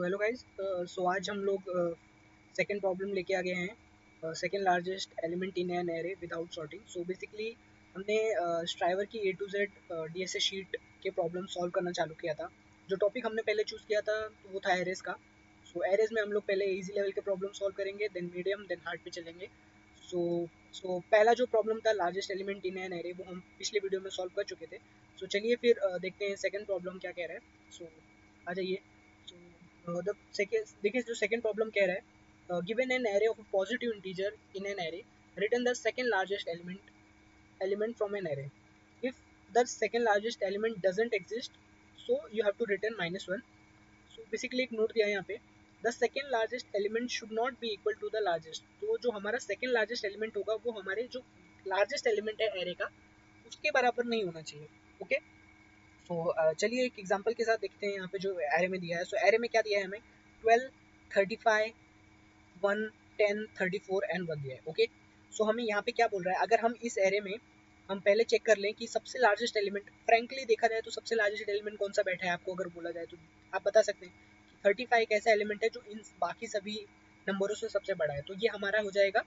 So hello guys. सो आज हम लोग सेकंड प्रॉब्लम लेके आ गए हैं, second largest element in an array without sorting. So basically हमने स्ट्राइवर की A to Z DSA sheet के प्रॉब्लम सॉल्व करना चालू किया था। जो टॉपिक हमने पहले चूज़ किया था तो वो था एरेज का। सो एरेज में हम लोग पहले इजी लेवल के प्रॉब्लम सॉल्व करेंगे, देन मीडियम, देन हार्ड पे चलेंगे। सो पहला जो प्रॉब्लम था largest element in an array, वो हम पिछले वीडियो में सॉल्व कर चुके थे। सो चलिए फिर देखते हैं सेकंड प्रॉब्लम क्या कह रहा है। सो आ जाइए। द सेकेंड देखिए, जो सेकंड प्रॉब्लम कह रहा है, given an array of positive integer in an array, return the second largest element from an array. If the second largest element doesn't exist, so you have to return -1। So basically एक note दिया है यहाँ पे, the second largest element should not be equal to the largest. तो जो हमारा second largest element होगा वो हमारे जो लार्जेस्ट एलिमेंट है एरे का, उसके बराबर नहीं होना चाहिए। ओके। सो चलिए एक एग्जांपल के साथ देखते हैं यहाँ पे जो एरे में दिया है। सो एरे में क्या दिया है हमें, 12, 35, 1, 10, 34 एंड 1 दिया है। ओके। सो हमें यहाँ पे क्या बोल रहा है, अगर हम इस एरे में हम पहले चेक कर लें कि सबसे लार्जेस्ट एलिमेंट, फ्रेंकली देखा जाए तो सबसे लार्जेस्ट एलिमेंट कौन सा बैठा है, आपको अगर बोला जाए तो आप बता सकते हैं कि 35 एक ऐसा एलिमेंट है जो इन बाकी सभी नंबरों से सबसे बड़ा है, तो ये हमारा हो जाएगा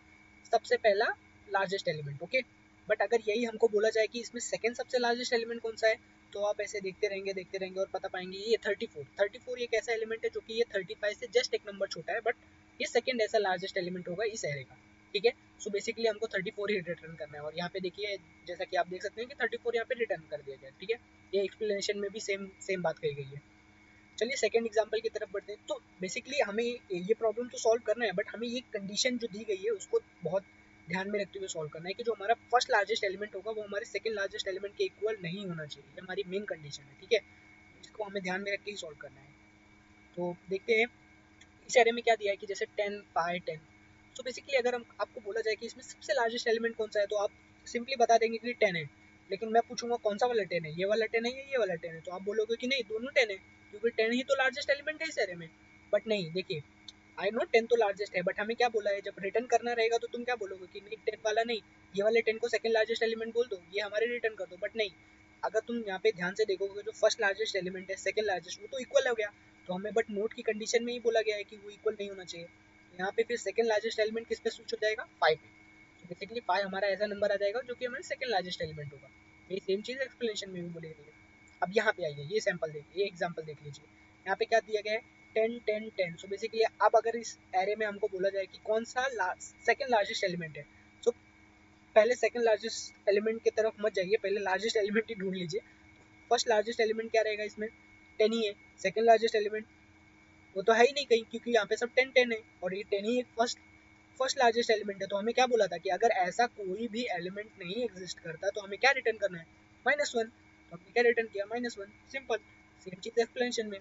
सबसे पहला लार्जेस्ट एलिमेंट। ओके। बट अगर यही हमको बोला जाए कि इसमें सेकंड सबसे लार्जेस्ट एलिमेंट कौन सा है, तो आप ऐसे देखते रहेंगे और पता पाएंगे ये 34 एक ऐसा एलिमेंट है जो कि ये 35 से जस्ट एक नंबर छोटा है, बट ये सेकंड ऐसा लार्जेस्ट एलिमेंट होगा इस एरे का। ठीक है। सो बेसिकली हमको 34 ही रिटर्न करना है, और यहाँ पे देखिए जैसा कि आप देख सकते हैं कि 34 यहाँ पे रिटर्न कर दिया गया। ठीक है। ये एक्सप्लेनेशन में भी सेम बात कही गई है। चलिए सेकंड एग्जांपल की तरफ बढ़ते हैं। तो बेसिकली हमें ये प्रॉब्लम तो सॉल्व करना है, बट हमें ये कंडीशन जो दी गई है उसको बहुत ध्यान में रखते हुए सॉल्व करना है कि जो हमारा फर्स्ट लार्जेस्ट एलिमेंट होगा वो हमारे सेकंड लार्जेस्ट एलिमेंट के इक्वल नहीं होना चाहिए। ये हमारी मेन कंडीशन है। ठीक है। इसको हमें ध्यान में रख के ही सॉल्व करना है। तो देखते हैं इस एरे में क्या दिया है कि जैसे 10, 5, 10। सो बेसिकली अगर हम आपको बोला जाए कि इसमें सबसे लार्जेस्ट एलिमेंट कौन सा है, तो आप सिंपली बता देंगे कि 10 है। लेकिन मैं पूछूंगा कौन सा वाला 10 है, ये वाला 10 है या ये वाला 10 है, तो आप बोलोगे कि नहीं दोनों 10 है, क्योंकि 10 ही तो लार्जेस्ट एलिमेंट है इस एरे में। बट नहीं, देखिए आई नो 10 तो लार्जेस्ट है, बट हमें क्या बोला है, जब रिटर्न करना रहेगा तो तुम क्या बोलोगे कि नहीं 10 वाला नहीं, ये वाले 10 को सेकंड लार्जेस्ट एलिमेंट बोल दो, ये हमारे रिटर्न कर दो। बट नहीं, अगर तुम यहाँ पे ध्यान से देखोगे जो फर्स्ट लार्जेस्ट एलिमेंट है सेकंड लार्जेस्ट, वो तो इक्वल हो गया। तो हमें बट नोट की कंडीशन में ही बोला गया है कि वो इक्वल नहीं होना चाहिए। तो यहाँ पे फिर सेकंड लार्जेस्ट एलिमेंट किस पे स्विच हो जाएगा, 5 पे। तो बेसिकली 5 हमारा ऐसा नंबर आ जाएगा जो कि हमारा सेकंड लार्जेस्ट एलिमेंट होगा। ये सेम चीज़ एक्सप्लेनेशन में भी बोली गई है। अब यहाँ पे आइए, ये सैंपल देखिए, ये एग्जाम्पल देख लीजिए। यहाँ पे क्या दिया गया है, 10, 10, 10। सो बेसिकली अब अगर इस एरे में हमको बोला जाए कि कौन सा सेकंड लार्जेस्ट एलिमेंट है, सो पहले सेकंड लार्जेस्ट एलिमेंट की तरफ मत जाइए, पहले लार्जेस्ट एलिमेंट ही ढूंढ लीजिए। फर्स्ट लार्जेस्ट एलिमेंट क्या रहेगा इसमें, 10 ही है। सेकंड लार्जेस्ट एलिमेंट वो तो है ही नहीं कहीं, क्योंकि यहाँ पे सब 10, 10 है, और ये 10 ही एक फर्स्ट लार्जेस्ट एलिमेंट है। तो हमें क्या बोला था कि अगर ऐसा कोई भी एलिमेंट नहीं एग्जिस्ट करता तो हमें क्या रिटर्न करना है, -1। तो हमने क्या रिटर्न किया, -1। सिंपल, सेम चीज़ एक्सप्लेनेशन में।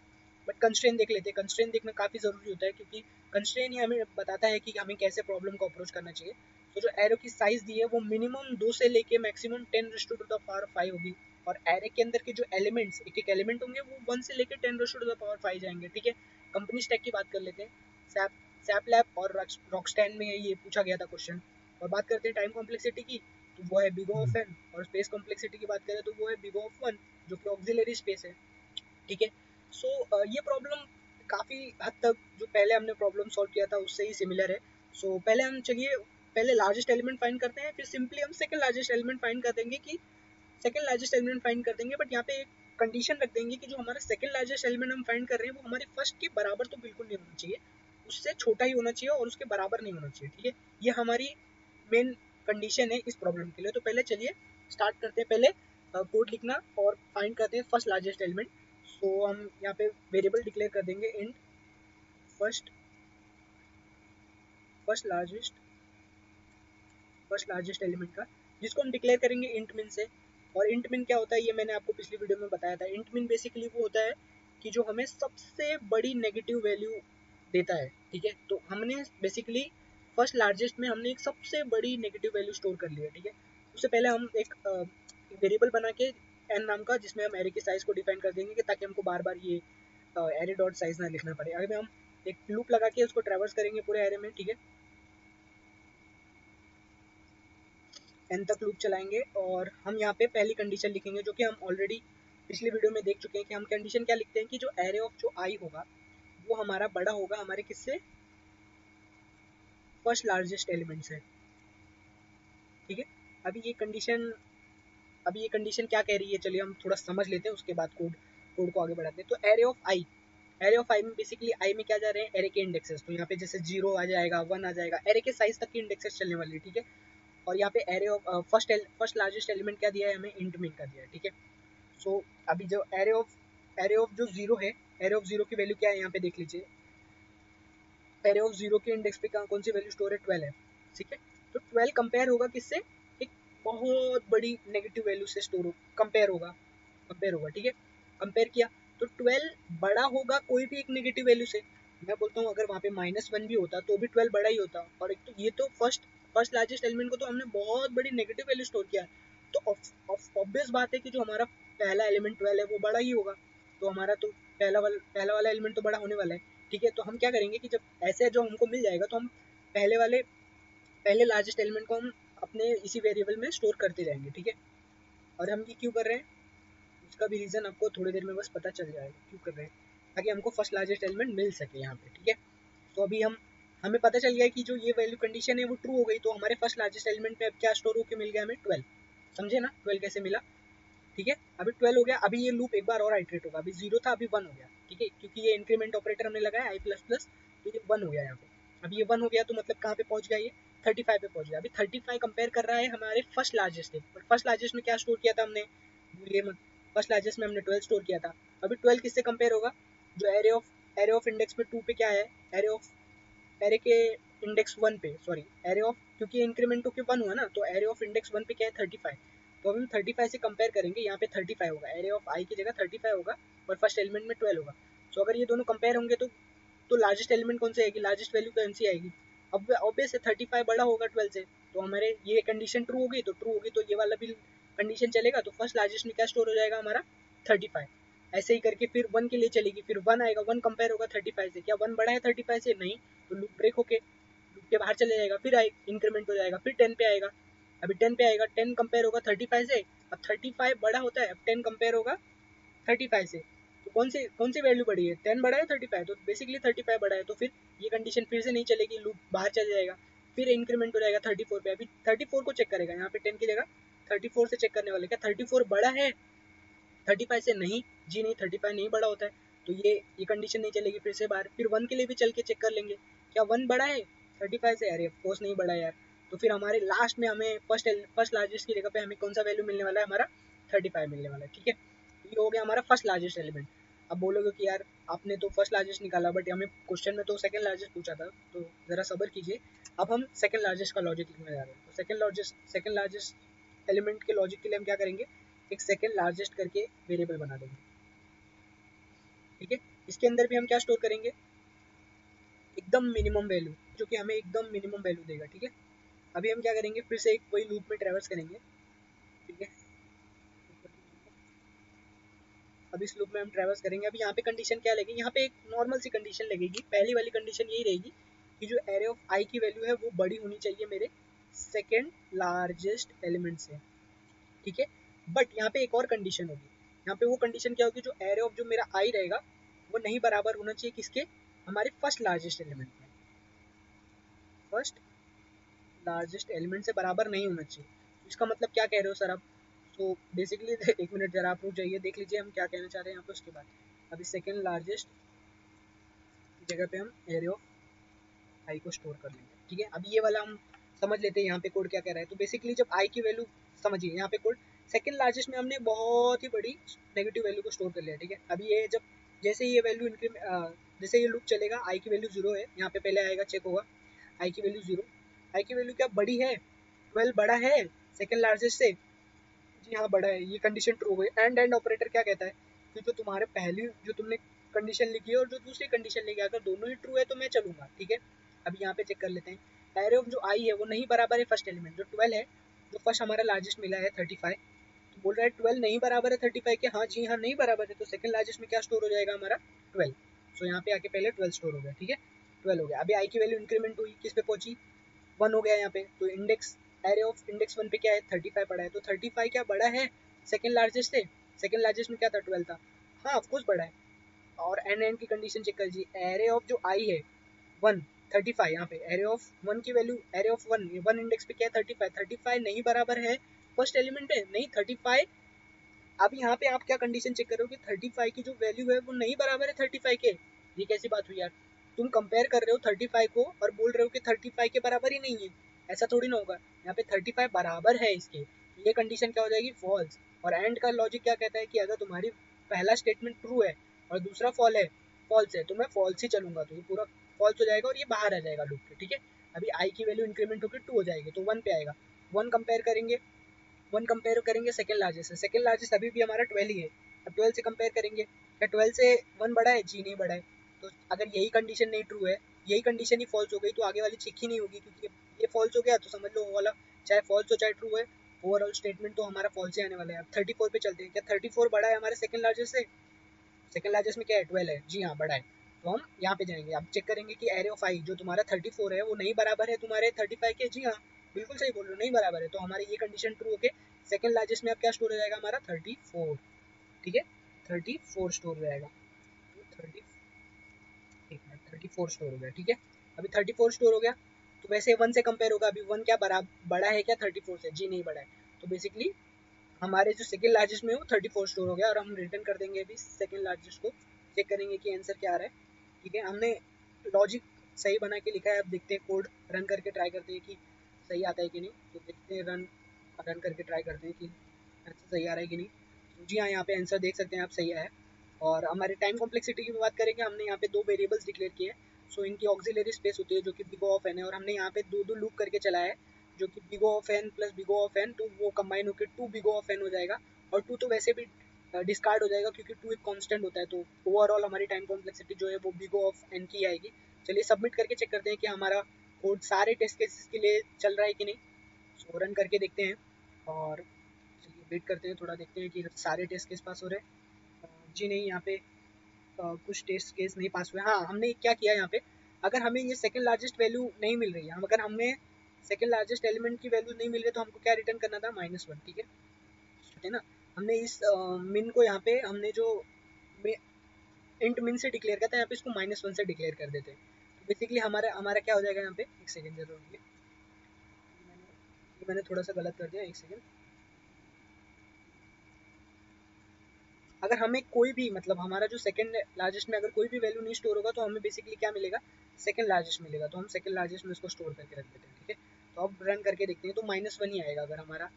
बट कंस्ट्रेंट देख लेते हैं, कंस्ट्रेंट देखना काफ़ी ज़रूरी होता है, क्योंकि कंस्ट्रेंट ही हमें बताता है कि हमें कैसे प्रॉब्लम को अप्रोच करना चाहिए। तो जो एरो की साइज़ दी है वो मिनिमम 2 से लेके मैक्सिमम 10⁻⁵ होगी, और एरे के अंदर के जो एलिमेंट्स, एक एक एलिमेंट होंगे वो 1 से लेके 10⁻⁵ जाएंगे। ठीक है। कंपनी स्टैक की बात कर लेते हैं। सैप लैब और रॉकस्टैंड में ये पूछा गया था क्वेश्चन। और बात करते हैं टाइम कॉम्प्लेक्सिटी की, तो वो है बिग O ऑफ n, और स्पेस कॉम्प्लेक्सिटी की बात करें तो वो है बिग O ऑफ 1, जो कि ऑक्सिलरी स्पेस है। ठीक है। सो ये प्रॉब्लम काफ़ी हद तक जो पहले हमने प्रॉब्लम सॉल्व किया था उससे ही सिमिलर है। सो पहले हम चलिए पहले लार्जेस्ट एलिमेंट फाइंड करते हैं, फिर सिंपली हम सेकंड लार्जेस्ट एलिमेंट फाइंड कर देंगे कि सेकंड लार्जेस्ट एलिमेंट फाइंड कर देंगे। बट यहाँ पे एक कंडीशन रख देंगे कि जो हमारा सेकंड लार्जेस्ट एलिमेंट हम फाइंड कर रहे हैं वो हमारे फर्स्ट के बराबर तो बिल्कुल नहीं होना चाहिए, उससे छोटा ही होना चाहिए और उसके बराबर नहीं होना चाहिए। ठीक है। ये हमारी मेन कंडीशन है इस प्रॉब्लम के लिए। तो पहले चलिए स्टार्ट करते हैं, पहले कोड लिखना और फाइंड करते हैं फर्स्ट लार्जेस्ट एलिमेंट। सो हम यहाँ पे वेरिएबल डिक्लेयर कर देंगे int first first largest first largest element का, जिसको हम डिक्लेयर करेंगे इंट मिन से। और इंट मिन क्या होता है ये मैंने आपको पिछली वीडियो में बताया था। इंट मिन बेसिकली वो होता है कि जो हमें सबसे बड़ी नेगेटिव वैल्यू देता है। ठीक है। तो हमने बेसिकली फर्स्ट लार्जेस्ट में हमने एक सबसे बड़ी नेगेटिव वैल्यू स्टोर कर ली है। ठीक है। उससे पहले हम एक वेरिएबल बना के एन नाम का, जिसमें हम एरे की साइज को डिफाइन कर देंगे कि ताकि हमको बार बार ये एरे डॉट साइज ना लिखना पड़े। अगर हम एक लूप लगा के उसको ट्रैवर्स करेंगे पूरे एरे में। ठीक है। एन तक लूप चलाएंगे और हम यहाँ पे पहली कंडीशन लिखेंगे, जो कि हम ऑलरेडी पिछले वीडियो में देख चुके हैं कि हम कंडीशन क्या लिखते हैं कि जो एरे ऑफ जो आई होगा वो हमारा बड़ा होगा हमारे किससे, फर्स्ट लार्जेस्ट एलिमेंट से, ठीक है। अभी ये कंडीशन क्या कह रही है, चलिए हम थोड़ा समझ लेते हैं, उसके बाद कोड को आगे बढ़ाते हैं। तो एरे ऑफ आई में बेसिकली आई में क्या जा रहे हैं, एरे के इंडेक्सेस। तो यहाँ पे जैसे 0 आ जाएगा, 1 आ जाएगा, एरे के साइज तक की इंडेक्सेस चलने वाली है, ठीक है। और यहाँ पे array of first largest element क्या दिया है हमें, इंट मिन का दिया है, ठीक है। सो अभी जो एरे ऑफ जो 0 है, एरे ऑफ 0 की वैल्यू क्या है यहाँ पे देख लीजिए। एरे ऑफ 0 के इंडेक्स पे कौन सी वैल्यू स्टोर है, 12 है, ठीक है। तो 12 कंपेयर होगा किससे, एक बहुत बड़ी नेगेटिव वैल्यू से कंपेयर होगा, ठीक है। कंपेयर किया तो 12 बड़ा होगा कोई भी एक नेगेटिव वैल्यू से। मैं बोलता हूँ अगर वहाँ पे -1 भी होता तो भी 12 बड़ा ही होता। और एक तो ये तो फर्स्ट लार्जेस्ट एलिमेंट को तो हमने बहुत बड़ी नेगेटिव वैल्यू स्टोर किया, तो ऑब्वियस बात है कि जो हमारा पहला एलिमेंट 12 है वो बड़ा ही होगा। तो हमारा तो पहला वाला एलिमेंट तो बड़ा होने वाला है, ठीक है। तो हम क्या करेंगे कि जब ऐसे जो हमको मिल जाएगा तो हम पहले लार्जेस्ट एलिमेंट को हम अपने इसी वेरिएबल में स्टोर करते जाएंगे, ठीक है। और हम ये क्यों कर रहे हैं, उसका भी रीज़न आपको थोड़ी देर में बस पता चल जाएगा क्यों कर रहे हैं, ताकि हमको फर्स्ट लार्जेस्ट एलिमेंट मिल सके यहाँ पे, ठीक है। तो अभी हमें पता चल गया कि जो ये वैल्यू कंडीशन है वो ट्रू हो गई, तो हमारे फर्स्ट लार्जेस्ट एलिमेंट में अब क्या स्टोर होकर मिल गया हमें, 12। समझे ना 12 कैसे मिला, ठीक है। अभी 12 हो गया, अभी ये लूप एक बार और आइटरेट होगा। अभी 0 था, अभी 1 हो गया, ठीक है, क्योंकि ये इंक्रीमेंट ऑपरेटर हमने लगाया आई प्लस प्लस, तो ये 1 हो गया यहाँ पे। अभी ये 1 हो गया तो मतलब कहाँ पे पहुंच गया, ये 35 पे पहुंच गया। अभी 35 कंपेयर कर रहा है हमारे फर्स्ट लार्जेस्ट से। फर्स्ट लार्जेस्ट में क्या स्टोर किया था हमने, ये मत, फर्स्ट लार्जेस्ट में हमने 12 स्टोर किया था। अभी 12 किससे कंपेयर होगा, जो एरे ऑफ इंडेक्स में 2 पे क्या है, एरे के इंडेक्स 1 पे, सॉरी एरे ऑफ, क्योंकि इंक्रीमेंट के 1 हुआ ना, तो एरे ऑफ इंडेक्स 1 पे क्या है, 35। तो अब हम 35 से कंपेयर करेंगे, यहाँ पे 35 होगा, एरे ऑफ आई की जगह 35 होगा और फर्स्ट एलिमेंट में 12 होगा। तो अगर ये दोनों कंपेयर होंगे तो लार्जेस्ट एलिमेंट कौन सी आएगी, लार्जेस्ट वैल्यू कौन सी आएगी, अब ऑब्वियस है 35 बड़ा होगा 12 से। तो हमारे ये कंडीशन ट्रू होगी, तो ट्रू होगी तो ये वाला भी कंडीशन चलेगा, तो फर्स्ट लार्जेस्ट में क्या स्टोर हो जाएगा हमारा, 35। ऐसे ही करके फिर 1 के लिए चलेगी, फिर 1 आएगा, 1 कंपेयर होगा 35 से, क्या 1 बड़ा है 35 से, नहीं, तो लूप ब्रेक होके लूप के बाहर चले जाएगा, फिर इंक्रीमेंट हो जाएगा, फिर 10 पे आएगा। अभी 10 पे आएगा, 10 कंपेयर होगा 35 से, अब 35 बड़ा होता है, अब 10 कंपेयर होगा 35 से, तो कौन सी वैल्यू बड़ी है, 10 बड़ा है 35, तो बेसिकली 35 बड़ा है, तो फिर ये कंडीशन फिर से नहीं चलेगी, लूप बाहर चले जाएगा, फिर इंक्रीमेंट हो जाएगा 34 पे। अभी 34 को चेक करेगा, यहाँ पे 10 की जगह 34 से चेक करने वाले, क्या 34 बड़ा है 35 से, नहीं जी नहीं, 35 नहीं बड़ा होता है, तो ये कंडीशन नहीं चलेगी, फिर से बाहर, फिर 1 के लिए भी चल के चेक कर लेंगे, क्या 1 बड़ा है 35 से, अरे ऑफकोर्स नहीं बड़ा है यार। तो फिर हमारे लास्ट में हमें फर्स्ट लार्जेस्ट की जगह पे हमें कौन सा वैल्यू मिलने वाला है, हमारा 35 मिलने वाला है, ठीक है। ये हो गया हमारा फर्स्ट लार्जेस्ट एलिमेंट। अब बोलोगे कि यार आपने तो फर्स्ट लार्जेस्ट निकाला, बट हमें क्वेश्चन में तो सेकंड लार्जेस्ट पूछा था, तो ज़रा सब्र कीजिए। अब हम सेकंड लार्जेस्ट का लॉजिक लिखने जा रहे हैं। तो सेकंड लार्जेस्ट एलिमेंट के लॉजिक के लिए हम क्या करेंगे, एक सेकंड लार्जेस्ट करके वेरिएबल बना देंगे, ठीक है। इसके अंदर भी हम क्या स्टोर करेंगे, एकदम मिनिमम वैल्यू, जो कि हमें एकदम मिनिमम वैल्यू देगा, ठीक है। अभी हम क्या करेंगे, फिर से एक वही लूप में ट्रैवर्स करेंगे, ठीक है। अब इस लूप में हम ट्रैवर्स करेंगे। अभी यहाँ पे कंडीशन क्या लगेगी, यहाँ पे एक नॉर्मल सी कंडीशन लगेगी। पहली वाली कंडीशन यही रहेगी कि जो एरे ऑफ आई की वैल्यू है वो बड़ी होनी चाहिए मेरे सेकेंड लार्जेस्ट एलिमेंट से, ठीक है। बट यहाँ पे एक और कंडीशन होगी, यहाँ पे वो कंडीशन क्या होगी, जो एरे ऑफ जो मेरा आई रहेगा वो नहीं बराबर होना चाहिए किसके, हमारे फर्स्ट लार्जेस्ट एलिमेंट में, फर्स्ट लार्जेस्ट एलिमेंट से बराबर नहीं होना चाहिए। तो इसका मतलब क्या कह रहे हो सर आप, तो बेसिकली एक मिनट जरा आप रुक जाइए, देख लीजिए हम क्या कहना चाह रहे हैं यहाँ पे, उसके बाद अभी सेकेंड लार्जेस्ट की जगह पे हम एरे ऑफ आई को स्टोर कर लेंगे, ठीक है। अभी ये वाला हम समझ लेते हैं यहाँ पे कोड क्या कह रहा है। तो बेसिकली जब आई की वैल्यू, समझिए यहाँ पे कोड सेकेंड लार्जेस्ट में हमने बहुत ही बड़ी नेगेटिव वैल्यू को स्टोर कर लिया, ठीक है। अभी ये जब जैसे ये वैल्यू जैसे ये लूप चलेगा, आई की वैल्यू 0 है, यहाँ पे पहले आएगा चेक होगा, आई की वैल्यू 0, आई की वैल्यू क्या बड़ी है, 12 बड़ा है सेकेंड लार्जेस्ट से, जी हाँ बड़ा है, ये कंडीशन ट्रू हो गई। एंड ऑपरेटर क्या कहता है कि जो तुम्हारे पहली जो तुमने कंडीशन लिखी है और जो दूसरी कंडीशन लिखी है, अगर दोनों ही ट्रू है तो मैं चलूंगा, ठीक है। अब यहाँ पे चेक कर लेते हैं, एरे ऑफ जो आई है वो नहीं बराबर है फर्स्ट एलिमेंट जो 12 है, जो फर्स्ट हमारा लार्जेस्ट मिला है 35, तो बोल रहा है 12 नहीं बराबर है 35 के, हाँ जी हाँ नहीं बराबर है, तो सेकंड लार्जेस्ट में क्या स्टोर हो जाएगा हमारा 12। सो यहाँ पे आके पहले 12 स्टोर हो गया, ठीक है, 12 हो गया। अभी आई की वैल्यू इंक्रीमेंट हुई, किस पे पहुंची, 1 हो गया यहाँ पे, तो एरे ऑफ इंडेक्स 1 पे क्या है 35 पड़ा है, तो 35 क्या बड़ा है सेकंड लार्जेस्ट से, सेकंड लार्जेस्ट में क्या था 12 था, हाँ ऑफकोर्स बड़ा है, और एन की कंडीशन चेक कर लीजिए, एरे ऑफ जो आई है 135, यहाँ पे एरे ऑफ 1 की वैल्यू, एरे ऑफ 1 इंडेक्स पे क्या है 35 नहीं बराबर है फर्स्ट एलिमेंट है नहीं 35। अब यहाँ पे आप क्या कंडीशन चेक करोगे 35 की जो वैल्यू है वो नहीं बराबर है 35 के। ये कैसी बात हुई यार, तुम कंपेयर कर रहे हो 35 को और बोल रहे हो कि 35 के बराबर ही नहीं है, ऐसा थोड़ी ना होगा। यहाँ पे 35 बराबर है इसके, ये कंडीशन क्या हो जाएगी फॉल्स। और एंड का लॉजिक क्या कहता है कि अगर तुम्हारी पहला स्टेटमेंट ट्रू है और दूसरा फॉल्स है तो मैं फॉल्स ही चलूंगा, तो ये पूरा फॉल्स हो जाएगा और ये बाहर आ जाएगा लूप के, ठीक है। अभी आई की वैल्यू इंक्रीमेंट होकर 2 हो जाएगी तो 1 पे आएगा, 1 कंपेयर करेंगे, 1 कंपेयर करेंगे सेकंड लार्जेस्ट से, सेकंड लार्जेस्ट अभी भी हमारा 12 ही है। अब 12 से कंपेयर करेंगे, क्या 12 से 1 बड़ा है, जी नहीं बड़ा है। तो अगर यही कंडीशन नहीं ट्रू है, यही कंडीशन ही फॉल्स हो गई तो आगे वाली चेक ही नहीं होगी, क्योंकि ये फॉल्स हो गया तो समझ लो वो वाला चाहे फॉल्स हो चाहे ट्रू है, ओवरऑल स्टेटमेंट तो हमारा फॉल्स ही आने वाला है। अब 34 पे चलते हैं, क्या 34 बड़ा है हमारे सेकंड लार्जेस्ट से, सेकंड लार्जेस्ट में क्या है 12 है, जी हाँ बड़ा है। तो हम यहाँ पे जाएंगे, अब चेक करेंगे कि एरे ऑफ आई जो तुम्हारा 34 है वो नहीं बराबर है तुम्हारे 35 के, जी हाँ बिल्कुल सही बोल रहे हो नहीं बराबर है, तो हमारी ये कंडीशन ट्रू होके सेकंड लार्जेस्ट में अब क्या स्टोर हो जाएगा हमारा 34, ठीक है 34 स्टोर हो जाएगा। 30 34 स्टोर हो गया, ठीक है। अभी 34 स्टोर हो गया तो वैसे 1 से कंपेयर होगा, अभी 1 क्या बड़ा है क्या 34 से, जी नहीं बड़ा है। तो बेसिकली हमारे जो सेकंड लार्जेस्ट में वो 34 स्टोर हो गया और हम रिटर्न कर देंगे अभी सेकंड लार्जेस्ट को, चेक करेंगे कि आंसर क्या आ रहा है, ठीक है। हमने लॉजिक सही बना के लिखा है, अब देखते हैं कोड रन करके ट्राई करते हैं कि सही आता है कि नहीं। तो देखते हैं रन रन करके ट्राई करते हैं कि आंसर सही आ रहा है कि नहीं। तो जी हाँ यहाँ पे आंसर देख सकते हैं आप सही आया है। और हमारे टाइम कॉम्प्लेक्सिटी की बात करेंगे, हमने यहाँ पे 2 वेरिएबल्स डिक्लेयर किए हैं। सो इनकी ऑक्सिलरी स्पेस होती है जो कि बिग O ऑफ एन है, और हमने यहाँ पे 2 लूप करके चलाया है जो कि big O of n plus big O of n, तो वो कंबाइन होकर 2 बिग O ऑफ एन हो जाएगा। और 2 तो वैसे भी डिस्कार्ड हो जाएगा क्योंकि 2 एक कांस्टेंट होता है, तो ओवरऑल हमारी टाइम कॉम्प्लेक्सिटी जो है वो बिग O ऑफ एन की आएगी। चलिए सबमिट करके चेक करते हैं कि हमारा कोड सारे टेस्ट केसेस के लिए चल रहा है कि नहीं। सो रन करके देखते हैं और चलिए वेट करते हैं थोड़ा, देखते हैं कि सारे टेस्ट केस पास हो रहे हैं। जी नहीं, यहाँ पे कुछ टेस्ट केस नहीं पास हुए। हाँ हमने क्या किया यहाँ पे, अगर हमें ये सेकंड लार्जेस्ट वैल्यू नहीं मिल रही है, हम अगर हमें सेकंड लार्जेस्ट एलिमेंट की वैल्यू नहीं मिल रही तो हमको क्या रिटर्न करना था -1, ठीक है ना। हमने इस मिन को यहाँ पे हमने जो इंट मिन से डिक्लेयर करता है यहाँ पे इसको -1 से डिक्लेयर कर देते हैं। तो बेसिकली हमारा हमारा क्या हो जाएगा यहाँ पे, एक सेकंड जरूर रुकिए, मैंने थोड़ा सा गलत कर दिया, एक सेकंड। अगर हमें कोई भी मतलब हमारा जो सेकंड लार्जेस्ट में अगर कोई भी वैल्यू नहीं स्टोर होगा तो हमें बेसिकली क्या मिलेगा, सेकंड लार्जेस्ट मिलेगा, तो हम सेकंड लार्जेस्ट में उसको स्टोर करके रख देते हैं, ठीक है। तो अब रन करके देखते हैं तो -1 ही आएगा अगर हमारा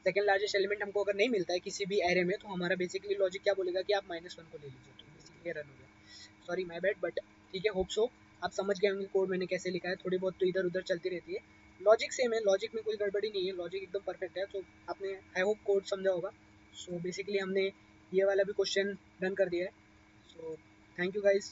सेकंड लार्जेस्ट एलिमेंट हमको अगर नहीं मिलता है किसी भी एरे में, तो हमारा बेसिकली लॉजिक क्या बोलेगा कि आप -1 को ले लीजिए, तो बेसिकली रन हो गया। सॉरी माय बैड, बट ठीक है, होप सो आप समझ गए होंगे कोड मैंने कैसे लिखा है। थोड़ी बहुत तो इधर उधर चलती रहती है, लॉजिक सेम है, लॉजिक में कोई गड़बड़ी नहीं है, लॉजिक एकदम परफेक्ट है। तो आपने आई होप कोड समझा होगा। सो बेसिकली हमने ये वाला भी क्वेश्चन डन कर दिया है। So thank you guys.